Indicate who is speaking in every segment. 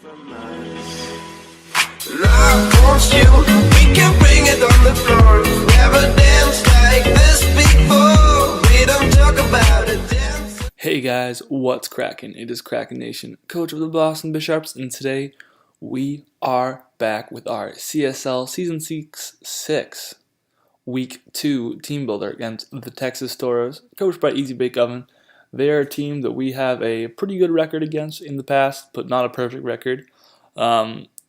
Speaker 1: from us. Love wants you, we can bring it on the floor. Never danced like this before. We don't talk about it. Dance.
Speaker 2: Hey guys, what's cracking? It is Kraken Nation, coach of the Boston Bisharps, and today we are back with our CSL Season 6 Week 2 Team Builder against the Texas Tauros, coached by Easy Bake Oven. They are a team that we have a pretty good record against in the past, but not a perfect record.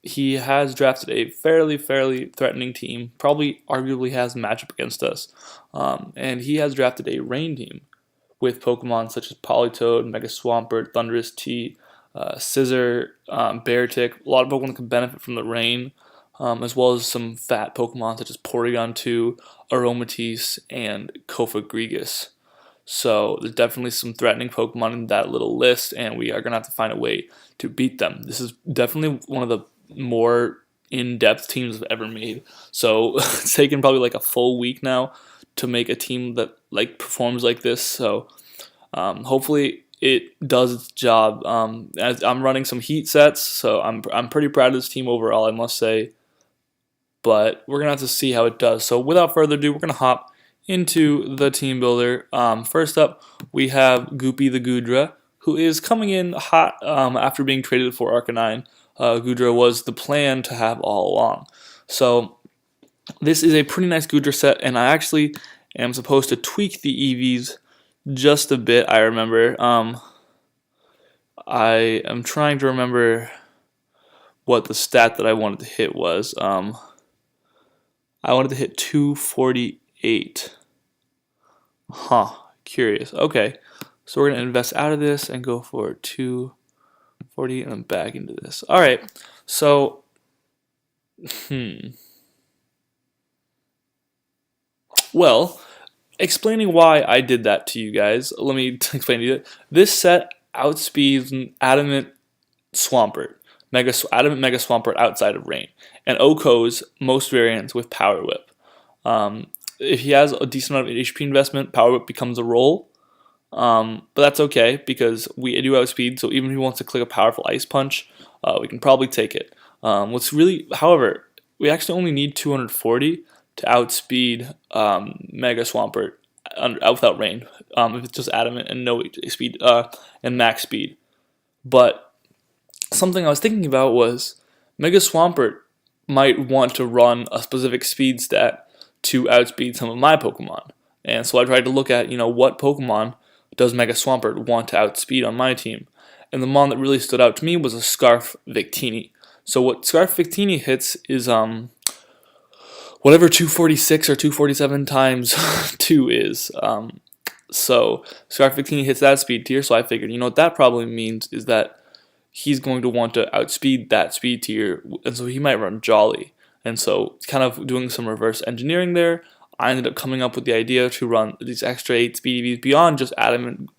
Speaker 2: He has drafted a fairly threatening team, probably arguably has a matchup against us, and he has drafted a rain team with Pokemon such as Politoed, Mega Swampert, Thundurus T, Scizor, Beartic, a lot of Pokemon that can benefit from the rain, as well as some fat Pokemon such as Porygon 2, Aromatisse, and Kofagrigus. So there's definitely some threatening Pokemon in that little list, and we are going to have to find a way to beat them. This is definitely one of the more in-depth teams I've ever made. So it's taken probably like a full week now to make a team that like performs like this. So hopefully it does its job. As I'm running some heat sets, so I'm pretty proud of this team overall, I must say. But we're gonna have to see how it does. So without further ado, we're gonna hop into the team builder. First up, we have Goopy the Goodra, who is coming in hot after being traded for Arcanine. Goodra was the plan to have all along. So this is a pretty nice Goodra set, and I actually am supposed to tweak the EVs just a bit, I remember. I am trying to remember what the stat that I wanted to hit was. I wanted to hit 248. Huh, curious. Okay, so we're going to invest out of this and go for 240 and then back into this. All right, so, well, explaining why I did that to you guys, let me explain to you. This set outspeeds Adamant Swampert, Adamant Mega Swampert outside of rain, and OHKO's most variants with Power Whip. If he has a decent amount of HP investment, Power Whip becomes a roll. But that's okay because we do outspeed, so even if he wants to click a powerful Ice Punch, we can probably take it. However, we actually only need 240 to outspeed Mega Swampert without rain, if it's just Adamant and no speed and max speed. But something I was thinking about was Mega Swampert might want to run a specific speed stat to outspeed some of my Pokemon. And so I tried to look at, what Pokemon does Mega Swampert want to outspeed on my team. And the mon that really stood out to me was a Scarf Victini. So what Scarf Victini hits is whatever 246 or 247 times 2 is. So Scarf Victini hits that speed tier, so I figured, what that probably means is that he's going to want to outspeed that speed tier, and so he might run Jolly. And so kind of doing some reverse engineering there, I ended up coming up with the idea to run these extra 8 speed EVs beyond just Adamant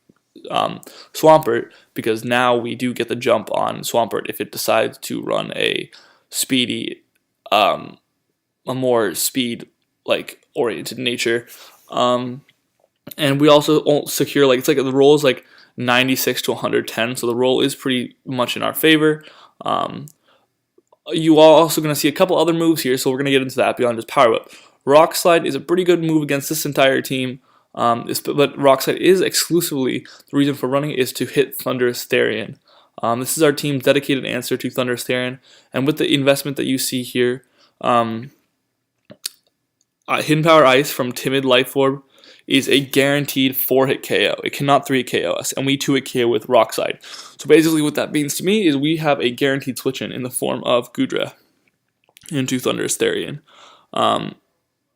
Speaker 2: Swampert, because now we do get the jump on Swampert if it decides to run a speedy, a more speed like oriented nature. And we also secure it's like the roll is like 96 to 110, so the roll is pretty much in our favor. You are also going to see a couple other moves here, so we're going to get into that beyond just Power Whip. Rock Slide is a pretty good move against this entire team, but Rock Slide is exclusively, the reason for running it is to hit Thundurus Therian. This is our team's dedicated answer to Thundurus Therian, and with the investment that you see here, Hidden Power Ice from Timid Life Orb is a guaranteed 4-hit KO. It cannot 3-hit KO us, and we 2-hit KO with Rock Slide. So basically what that means to me is we have a guaranteed switch-in the form of Goodra into Thundurus Therian,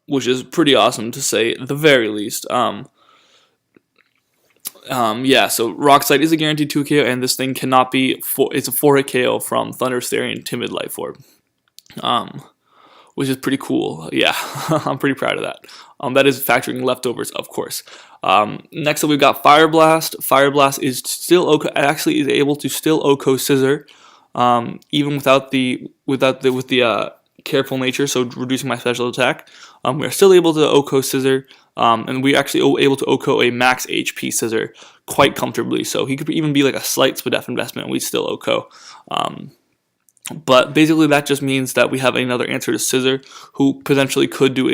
Speaker 2: which is pretty awesome to say at the very least. So Rock Slide is a guaranteed 2 KO, and this thing cannot be, it's a 4-hit KO from Thundurus Therian Timid Life Orb. Which is pretty cool. Yeah, I'm pretty proud of that. That is factoring leftovers, of course. Next up, we've got Fire Blast. Fire Blast is still actually is able to still OHKO Scizor, even with the careful nature, so reducing my special attack. We are still able to OHKO Scizor, and we actually able to OHKO a max HP Scizor quite comfortably. So he could even be like a slight SPDF investment, and we still OHKO. But basically that just means that we have another answer to Scissor, who potentially could do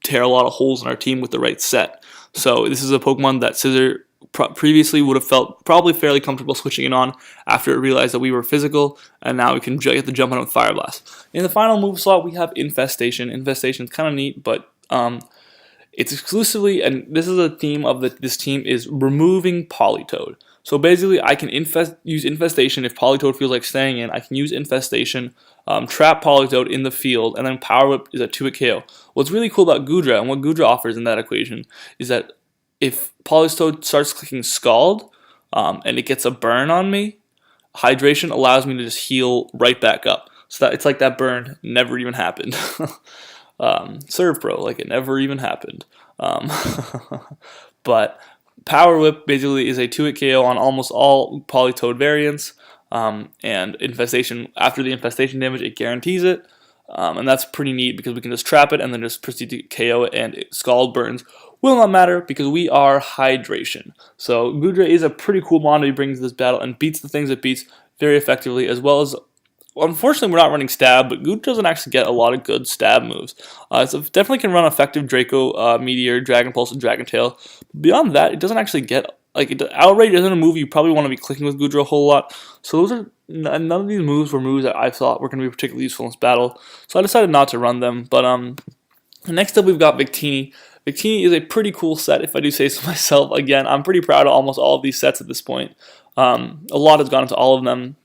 Speaker 2: tear a lot of holes in our team with the right set. So this is a Pokemon that Scissor previously would have felt probably fairly comfortable switching it on after it realized that we were physical, and now we can get the jump on with Fire Blast. In the final move slot, we have Infestation. Infestation is kind of neat, but it's exclusively, and this is a theme of this team, is removing Politoed. So basically, I can use Infestation if Politoed feels like staying in. I can use Infestation, trap Politoed in the field, and then Power Whip is a 2-hit KO. What's really cool about Goodra, and what Goodra offers in that equation, is that if Politoed starts clicking Scald, and it gets a burn on me, Hydration allows me to just heal right back up. So that it's like that burn never even happened. Serve Pro, like it never even happened. But Power Whip basically is a 2-hit KO on almost all Politoed variants, and Infestation, after the Infestation damage, it guarantees it, and that's pretty neat because we can just trap it and then just proceed to KO it, and Scald burns will not matter because we are Hydration. So Goodra is a pretty cool mon he brings to this battle and beats the things it beats very effectively, as well as, unfortunately, we're not running Stab, but Goodra doesn't actually get a lot of good Stab moves. So it definitely can run effective Draco, Meteor, Dragon Pulse, and Dragon Tail. Beyond that, it doesn't actually get, Outrage isn't a move you probably want to be clicking with Goodra a whole lot. So those are, none of these moves were moves that I thought were going to be particularly useful in this battle. So I decided not to run them. But next up, we've got Victini. Victini is a pretty cool set, if I do say so myself. Again, I'm pretty proud of almost all of these sets at this point. A lot has gone into all of them.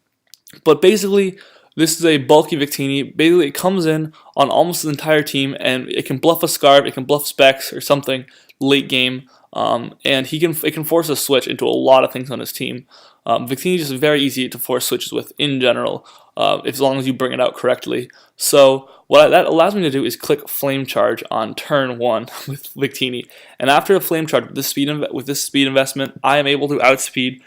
Speaker 2: But basically, this is a bulky Victini. Basically, it comes in on almost the entire team, and it can bluff a Scarf, it can bluff Specs or something late game, and it can force a switch into a lot of things on his team. Victini is just very easy to force switches with in general, as long as you bring it out correctly. So what that allows me to do is click Flame Charge on turn 1 with Victini, and after a Flame Charge with this speed investment, I am able to outspeed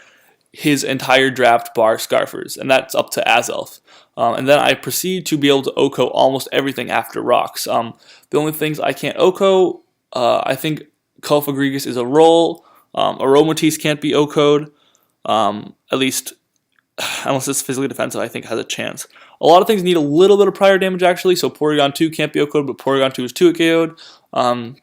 Speaker 2: his entire draft bar Scarfers, and that's up to Azelf. And then I proceed to be able to OHKO almost everything after rocks. The only things I can't OHKO, I think Cofagrigus is a roll. Aromatisse can't be OHKO'd, at least unless it's physically defensive, I think has a chance. A lot of things need a little bit of prior damage actually, so Porygon 2 can't be OHKO'd, but Porygon 2 is 2-hit KO'd.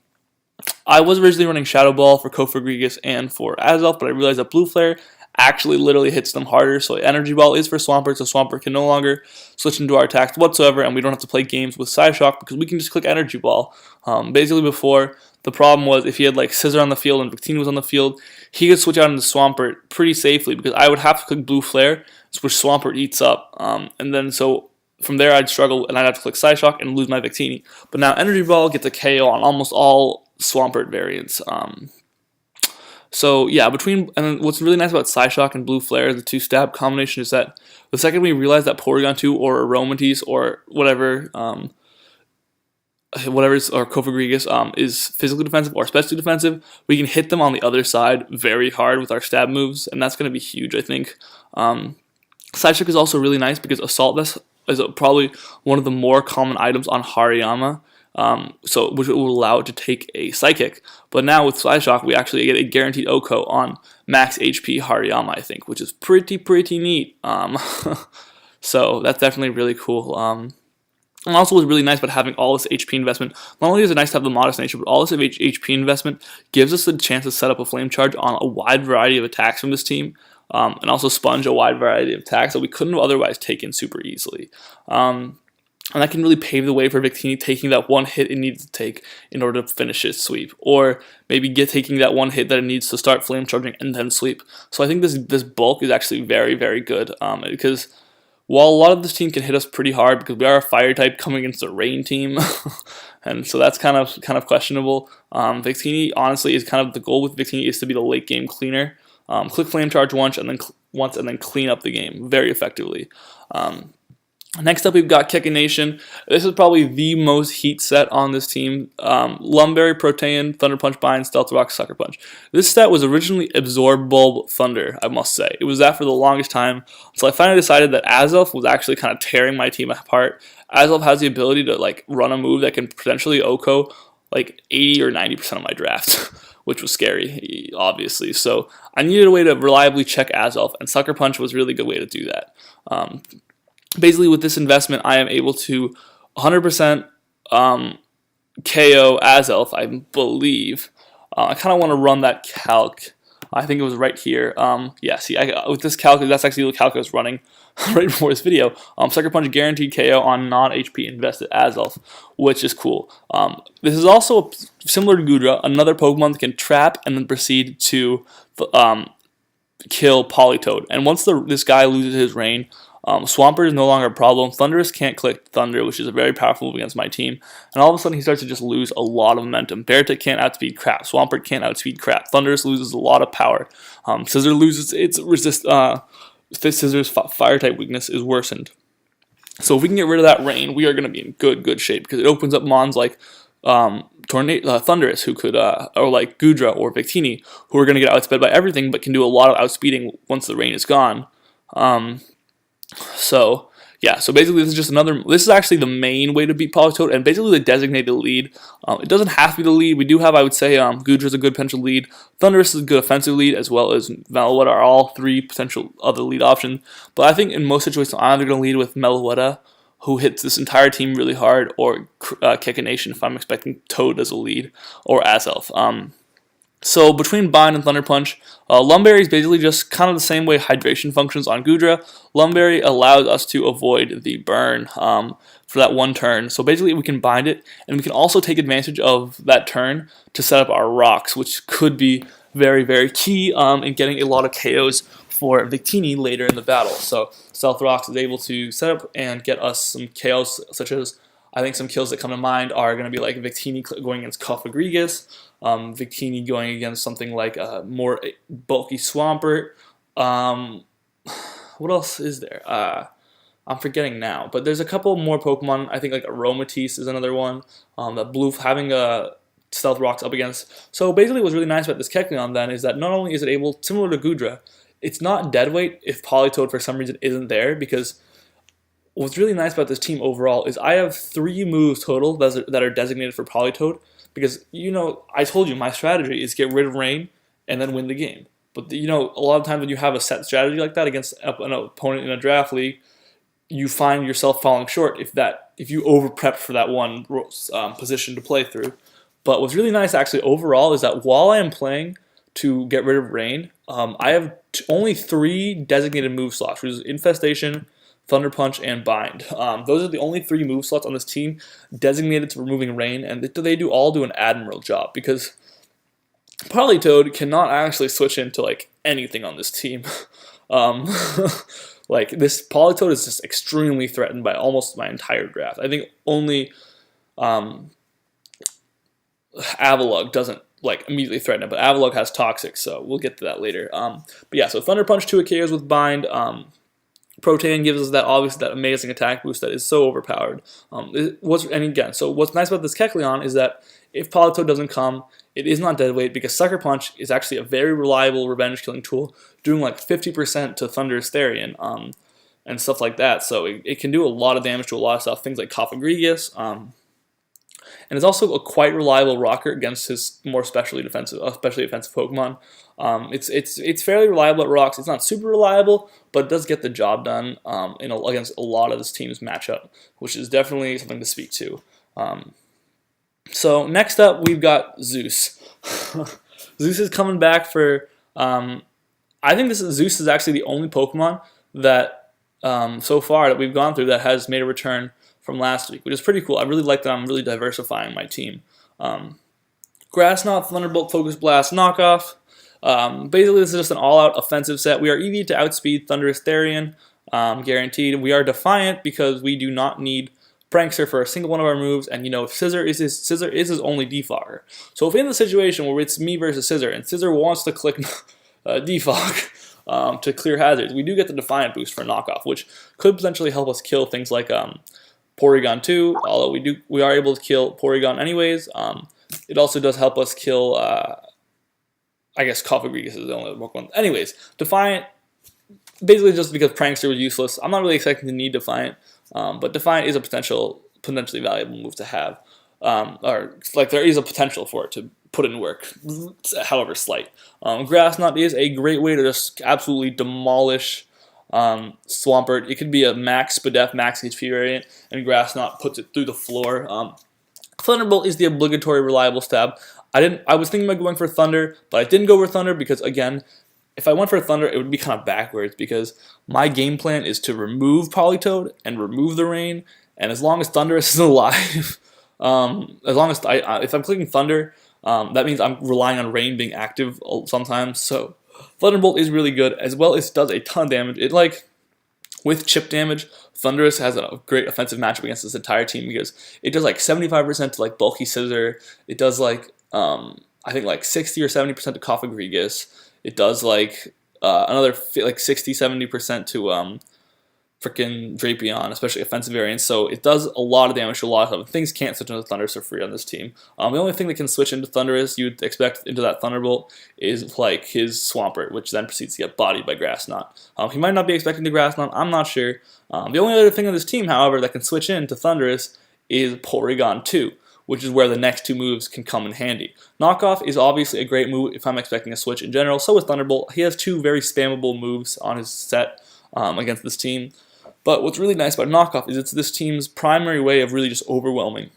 Speaker 2: I was originally running Shadow Ball for Cofagrigus and for Azelf, but I realized that Blue Flare actually literally hits them harder, so Energy Ball is for Swampert, so Swampert can no longer switch into our attacks whatsoever, and we don't have to play games with Psyshock because we can just click Energy Ball. Basically before, the problem was if he had like Scissor on the field and Victini was on the field, he could switch out into Swampert pretty safely because I would have to click Blue Flare, which Swampert eats up, and then so from there I'd struggle and I'd have to click Psyshock and lose my Victini. But now Energy Ball gets a KO on almost all Swampert variants. So yeah, and what's really nice about Psyshock and Blue Flare, the 2-stab combination, is that the second we realize that Porygon 2 or Aromatisse or whatever, or Cofagrigus is physically defensive or especially defensive, we can hit them on the other side very hard with our stab moves, and that's going to be huge, I think. Psyshock is also really nice because Assault Vest is probably one of the more common items on Hariyama. Which will allow it to take a Psychic. But now with Psyshock, we actually get a guaranteed OHKO on max HP Hariyama, I think, which is pretty neat. So that's definitely really cool. And also what's really nice about having all this HP investment, not only is it nice to have the modest nature, but all this HP investment gives us the chance to set up a Flame Charge on a wide variety of attacks from this team, and also sponge a wide variety of attacks that we couldn't have otherwise taken super easily. And that can really pave the way for Victini taking that one hit it needs to take in order to finish its sweep. Or maybe taking that one hit that it needs to start Flame Charging and then sweep. So I think this bulk is actually very good. Because while a lot of this team can hit us pretty hard because we are a fire type coming against a rain team. And so that's kind of questionable. Victini, honestly, is kind of the goal with Victini is to be the late game cleaner. Click Flame Charge once and then clean up the game very effectively. Next up, we've got Kekination. This is probably the most heat set on this team. Lumberry, Protean, Thunder Punch, Bind, Stealth Rock, Sucker Punch. This set was originally Absorb Bulb Thunder, I must say. It was that for the longest time, so I finally decided that Azelf was actually kind of tearing my team apart. Azelf has the ability to run a move that can potentially OHKO 80 or 90% of my draft, which was scary, obviously. So I needed a way to reliably check Azelf, and Sucker Punch was a really good way to do that. basically with this investment, I am able to 100% KO Azelf, I believe. I kind of want to run that calc. I think it was right here. Yeah, see, with this calc, that's actually the calc I was running right before this video. Sucker Punch guaranteed KO on non-HP invested Azelf, which is cool. This is also similar to Gudra, another Pokemon that can trap and then proceed to kill Politoed. And once this guy loses his rain, Swampert is no longer a problem. Thundurus can't click Thunder, which is a very powerful move against my team. And all of a sudden, he starts to just lose a lot of momentum. Beartic can't outspeed Crap. Swampert can't outspeed Crap. Thundurus loses a lot of power. Scissor loses its Scissor's fire type weakness is worsened. So if we can get rid of that rain, we are going to be in good shape because it opens up mons like Thundurus, who could, or like Gudra or Victini, who are going to get outsped by everything, but can do a lot of outspeeding once the rain is gone. So yeah, so basically this is actually the main way to beat Politoed, and basically the designated lead. It doesn't have to be the lead. We do have, I would say, Gudra's a good potential lead. Thundurus is a good offensive lead, as well as Meloetta are all three potential other lead options. But I think in most situations, I'm either going to lead with Meloetta, who hits this entire team really hard, or Kekination if I'm expecting Toad as a lead, or Azelf. So between Bind and Thunder Punch, Lumberry is basically just kind of the same way hydration functions on Gudra. Lumberry allows us to avoid the burn for that one turn. So basically we can bind it, and we can also take advantage of that turn to set up our rocks, which could be very key in getting a lot of KOs for Victini later in the battle. So Stealth Rocks is able to set up and get us some KOs, such as, I think some kills that come to mind are going to be like Victini going against Cofagrigus, Victini going against something like a more bulky Swampert. What else is there? I'm forgetting now, but there's a couple more Pokemon. I think like Aromatisse is another one that Blue having a Stealth Rocks up against. So basically what's really nice about this Kecleon then is that not only is it able, similar to Gudra, it's not dead weight if Politoed for some reason isn't there, because what's really nice about this team overall is I have 3 moves total that are designated for Politoed, because, I told you my strategy is get rid of rain and then win the game. But, a lot of times when you have a set strategy like that against an opponent in a draft league, you find yourself falling short if you over-prep for that one position to play through. But what's really nice actually overall is that while I am playing to get rid of rain, I have only 3 designated move slots, which is Infestation, Thunder Punch, and Bind. Those are the only 3 move slots on this team designated to removing rain, and they all do an admirable job, because Politoed cannot actually switch into like anything on this team. Like this Politoed is just extremely threatened by almost my entire draft. I think only Avalugg doesn't like immediately threaten it, but Avalugg has Toxic, so we'll get to that later. But yeah, so Thunder Punch 2 KOs with Bind. Protean gives us that amazing attack boost that is so overpowered. So what's nice about this Kecleon is that if Politoed doesn't come, it is not dead weight, because Sucker Punch is actually a very reliable revenge killing tool, doing like 50% to Thundurus Therian and stuff like that. So it can do a lot of damage to a lot of stuff, things like Cofagrigus. And it's also a quite reliable rocker against his more especially offensive Pokemon. It's fairly reliable at rocks. It's not super reliable, but it does get the job done against a lot of this team's matchup, which is definitely something to speak to. So next up, we've got Zeus. Zeus is coming back for. I think Zeus is actually the only Pokemon that so far that we've gone through that has made a return from last week, which is pretty cool. I really like that I'm really diversifying my team. Grass Knot, Thunderbolt, Focus Blast, Knockoff. Basically, this is just an all-out offensive set. We are EV to outspeed Thundurus Therian, guaranteed. We are Defiant because we do not need Prankster for a single one of our moves, and Scissor is his only defogger. So if in the situation where it's me versus Scissor, and Scissor wants to click defog to clear hazards, we do get the Defiant boost for Knockoff, which could potentially help us kill things like Porygon 2, although we are able to kill Porygon anyways. It also does help us kill, I guess Cofagrigus is the only one. Anyways, Defiant, basically just because Prankster was useless. I'm not really expecting to need Defiant, but Defiant is a potentially valuable move to have. Or like there is a potential for it to put in work, however slight. Grass Knot is a great way to just absolutely demolish Swampert. It could be a max Spadef, max HP variant, and Grassknot puts it through the floor. Thunderbolt is the obligatory reliable stab. I was thinking about going for Thunder, but I didn't go for Thunder because, again, if I went for Thunder, it would be kind of backwards because my game plan is to remove Politoed and remove the Rain, and as long as Thundurus is alive, as long as if I'm clicking Thunder, that means I'm relying on Rain being active sometimes. So Thunderbolt is really good, as well as does a ton of damage. It with chip damage, Thundurus has a great offensive matchup against this entire team because it does 75% to bulky Scissor. It does I think 60 or 70% to Cophagrigus. It does another 60-70% to freaking Drapion, especially offensive variants. So it does a lot of damage to a lot of stuff. Things can't switch into Thundurus for free on this team. The only thing that can switch into Thundurus you'd expect into that Thunderbolt is his Swampert, which then proceeds to get bodied by Grassknot. He might not be expecting the Grassknot, I'm not sure. The only other thing on this team, however, that can switch into Thundurus is Porygon 2, which is where the next two moves can come in handy. Knockoff is obviously a great move if I'm expecting a switch in general. So is Thunderbolt. He has two very spammable moves on his set against this team. But what's really nice about Knockoff is it's this team's primary way of really just overwhelming.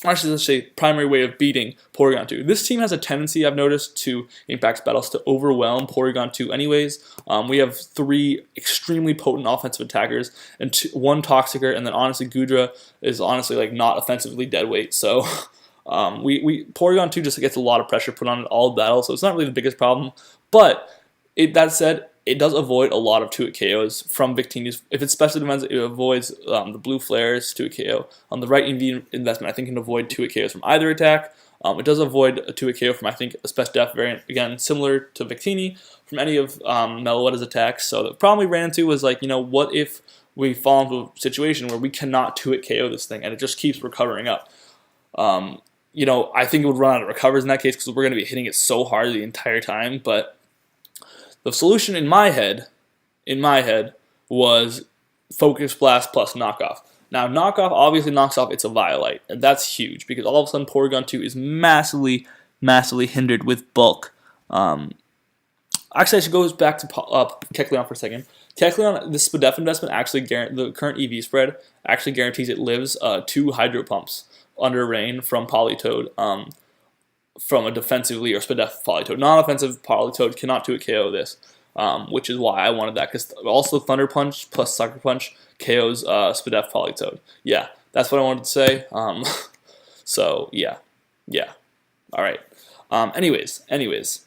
Speaker 2: Actually, let's say primary way of beating Porygon 2. This team has a tendency, I've noticed, to Impact battles to overwhelm Porygon 2 anyways. We have 3 extremely potent offensive attackers and 1 Toxicer, and then honestly Goodra is honestly not offensively deadweight. So Porygon 2 just gets a lot of pressure put on it all battle, so it's not really the biggest problem. But that said, it does avoid a lot of 2-hit KOs from Victini's. If it's special defense, it avoids the blue flares 2-hit KO. On the right EV investment, I think it can avoid 2-hit KOs from either attack. It does avoid a 2-hit KO from, I think, a Special Def variant, again, similar to Victini, from any of Meloetta's attacks. So the problem we ran into was, what if we fall into a situation where we cannot 2-hit KO this thing, and it just keeps recovering up? I think it would run out of recovers in that case because we're going to be hitting it so hard the entire time, but the solution in my head was Focus Blast plus Knockoff. Now, Knockoff obviously knocks off It's a Violite, and that's huge because all of a sudden Porygon 2 is massively hindered with bulk. Actually, I should go back to Kecleon for a second. Kecleon, this Spadef investment the current EV spread actually guarantees it lives 2 Hydro Pumps under Rain from Politoed. From a defensively or Spadef Politoed. Non-offensive Politoed cannot 2-hit KO this, which is why I wanted that, because also Thunder Punch plus Sucker Punch KOs Spadef Politoed. Yeah, that's what I wanted to say. So, yeah. Alright. Anyways.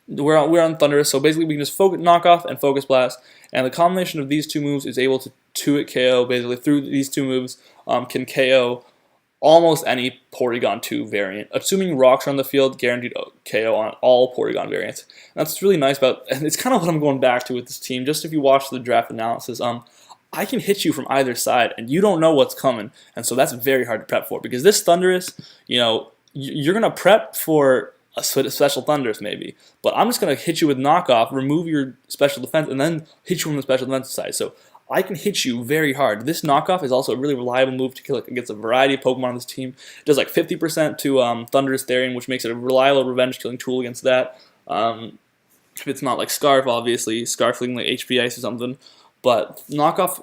Speaker 2: We're on Thundurus, so basically we can just Knockoff and Focus Blast, and the combination of these two moves is able to 2-hit KO, basically through these two moves, can KO almost any Porygon 2 variant. Assuming rocks are on the field, guaranteed KO on all Porygon variants. And that's really nice about, and it's kind of what I'm going back to with this team. Just if you watch the draft analysis, I can hit you from either side, and you don't know what's coming. And so that's very hard to prep for, because this Thundurus, you're going to prep for a special Thundurus maybe, but I'm just going to hit you with Knockoff, remove your special defense, and then hit you from the special defense side. So I can hit you very hard. This Knockoff is also a really reliable move to kill against a variety of Pokemon on this team. It does 50% to Thundurus Therian, which makes it a reliable revenge killing tool against that. If it's not Scarf, obviously, Scarfling HP Ice or something. But Knockoff,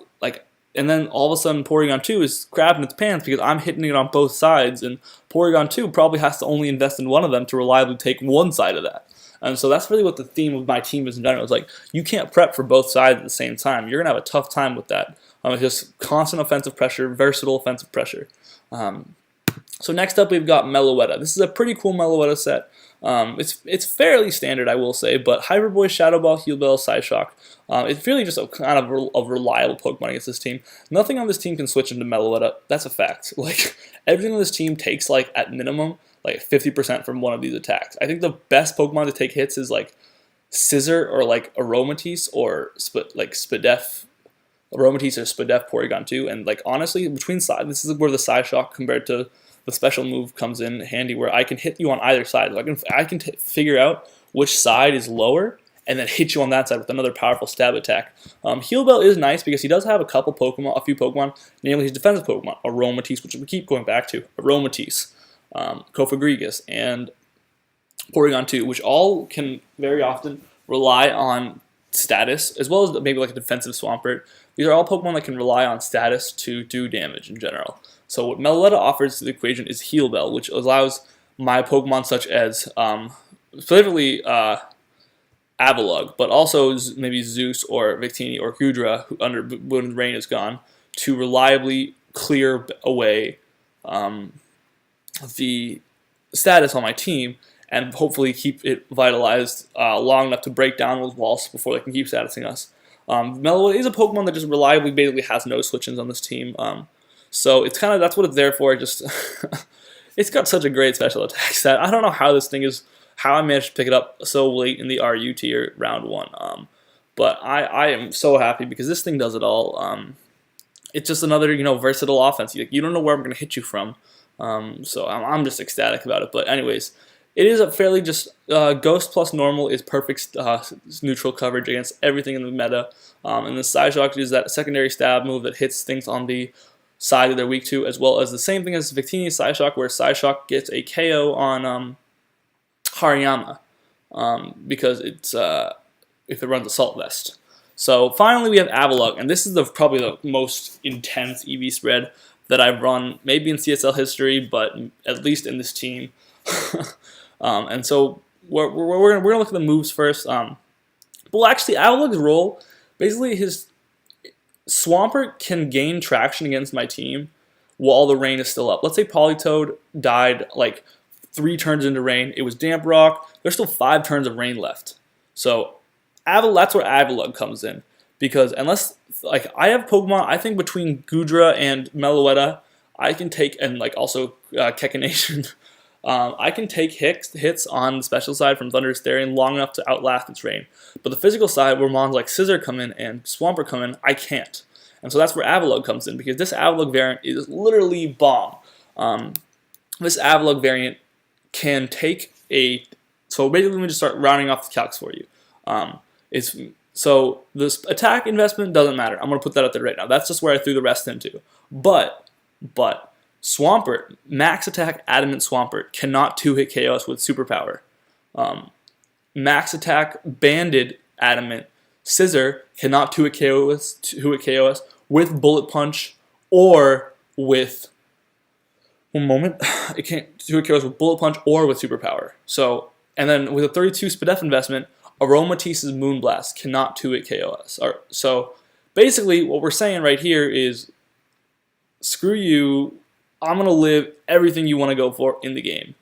Speaker 2: and then all of a sudden Porygon 2 is crapping its pants because I'm hitting it on both sides, and Porygon 2 probably has to only invest in one of them to reliably take one side of that. And so that's really what the theme of my team is in general. It's you can't prep for both sides at the same time. You're going to have a tough time with that. It's just constant offensive pressure, versatile offensive pressure. So next up we've got Meloetta. This is a pretty cool Meloetta set. It's fairly standard, I will say, but Hyper Voice, Shadow Ball, Heal Bell, Psyshock. It's really just a kind of a reliable Pokemon against this team. Nothing on this team can switch into Meloetta. That's a fact. Everything on this team takes at minimum 50% from one of these attacks. I think the best Pokemon to take hits is Scissor or Aromatisse or Spadef. Aromatisse or Spadef Porygon 2. And honestly, between sides, this is where the Psyshock compared to the special move comes in handy, where I can hit you on either side. I can figure out which side is lower and then hit you on that side with another powerful stab attack. Heal Bell is nice because he does have a few Pokemon, namely his defensive Pokemon, Aromatisse, which we keep going back to, Aromatisse, Cophagrigus, and Porygon 2, which all can very often rely on status, as well as maybe like a defensive Swampert. These are all Pokemon that can rely on status to do damage in general. So what Meloetta offers to the equation is Heal Bell, which allows my Pokemon such as specifically Avalugg, but also maybe Zeus or Victini or Gudra, who when rain is gone, to reliably clear away the status on my team and hopefully keep it vitalized long enough to break down those walls before they can keep statusing us. Meloetta is a Pokemon that just reliably basically has no switch-ins on this team. So it's kind of, that's what it's there for. Just it's got such a great special attack stat. I don't know how this thing is, how I managed to pick it up so late in the RU tier round 1. But I am so happy because this thing does it all. It's just another, versatile offense. You don't know where I'm going to hit you from. So I'm just ecstatic about it. But anyways, it is a fairly just Ghost plus Normal is perfect neutral coverage against everything in the meta. And the Psyshock is that secondary stab move that hits things on the side that they're weak to, as well as the same thing as Victini's Psyshock, where Psyshock gets a KO on Hariyama because it's if it runs Assault Vest. So finally we have Avalugg, and this is probably the most intense EV spread that I've run, maybe in CSL history, but at least in this team. And so we're gonna look at the moves first. Well, actually, Avalugg's role, basically his Swampert can gain traction against my team while the rain is still up. Let's say Politoed died like 3 turns into rain. It was Damp Rock. There's still 5 turns of rain left. So that's where Avalugg comes in. Because unless, like, I have Pokemon, I think between Gudra and Meloetta, I can take, and like also Kekination, I can take hits on the special side from Thunderous Therian long enough to outlast its rain. But the physical side, where mons like Scissor come in and Swampert come in, I can't. And so that's where Avalugg comes in, because this Avalugg variant is literally bomb. This Avalugg variant can take a... So basically, let me just start rounding off the calcs for you. So this attack investment doesn't matter. I'm going to put that out there right now. That's just where I threw the rest into. But Swampert, max attack Adamant Swampert, cannot 2-hit KO us with superpower. Max attack Banded Adamant Scissor cannot 2-hit KO us with Bullet Punch or with... One moment. It can't 2-hit KO us with Bullet Punch or with superpower. So, and then with a 32 Spadef investment, Aromatisse's Moonblast cannot 2-hit KO us. So basically what we're saying right here is, screw you, I'm going to live everything you want to go for in the game.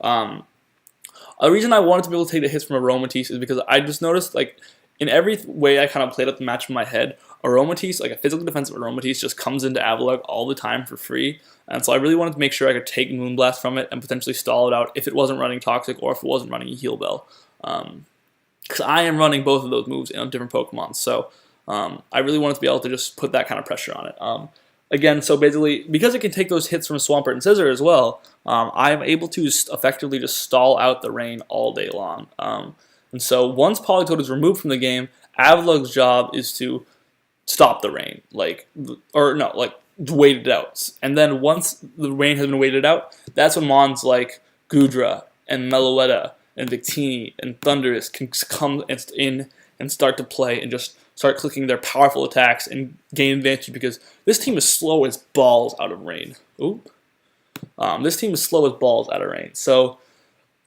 Speaker 2: A reason I wanted to be able to take the hits from Aromatisse is because I just noticed, like, in every way I kind of played out the match in my head, Aromatisse, like a physical defensive Aromatisse, just comes into Avalugg all the time for free. And so I really wanted to make sure I could take Moonblast from it and potentially stall it out if it wasn't running Toxic or if it wasn't running a Heal Bell. Because I am running both of those moves on different Pokemon. So I really wanted to be able to just put that kind of pressure on it. Again, so basically, because it can take those hits from Swampert and Scissor as well, I am able to effectively just stall out the rain all day long. And so once Politoed is removed from the game, Avalugg's job is to stop the rain, wait it out. And then once the rain has been waited out, that's when mons like Gudra and Meloetta and Victini and Thundurus can come in and start to play and just start clicking their powerful attacks and gain advantage, because this team is slow as balls out of rain. This team is slow as balls out of rain. So,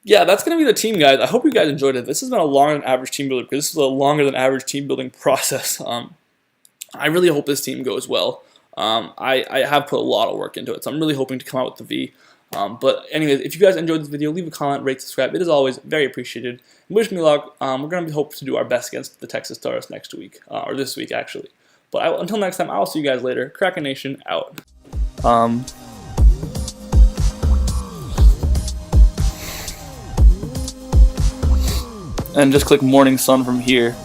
Speaker 2: yeah, that's going to be the team, guys. I hope you guys enjoyed it. This has been a longer than average team builder, because this is a longer than average team building process. I really hope this team goes well. I have put a lot of work into it, so I'm really hoping to come out with the V. But anyways, if you guys enjoyed this video, leave a comment, rate, subscribe. It is always very appreciated. And wish me luck. We're going to hope to do our best against the Texas Tauros next week, or this week actually. But until next time, I'll see you guys later. Kraken Nation out. And just click Morning Sun from here.